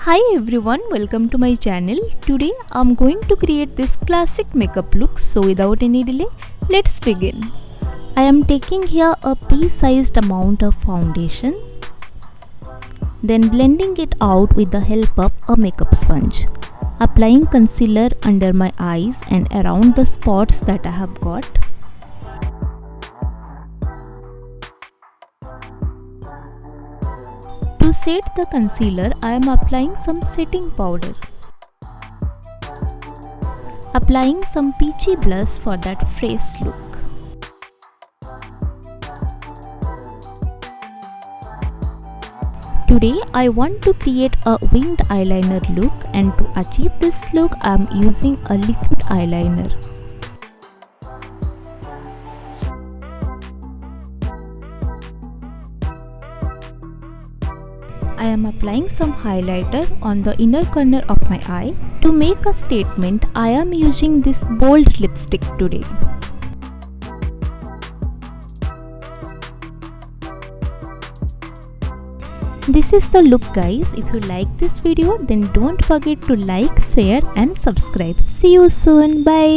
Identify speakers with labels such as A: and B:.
A: Hi everyone, welcome to my channel. Today I'm going to create this classic makeup look, so without any delay, let's begin. I am taking here a pea-sized amount of foundation, then blending it out with the help of a makeup sponge. Applying concealer under my eyes and around the spots that I have got. To set the concealer, I am applying some setting powder. Applying some peachy blush for that fresh look. Today I want to create a winged eyeliner look, and to achieve this look I am using a liquid eyeliner. I am applying some highlighter on the inner corner of my eye. To make a statement, I am using this bold lipstick today. This is the look guys. If you like this video, then don't forget to like, share and subscribe. See you soon. Bye.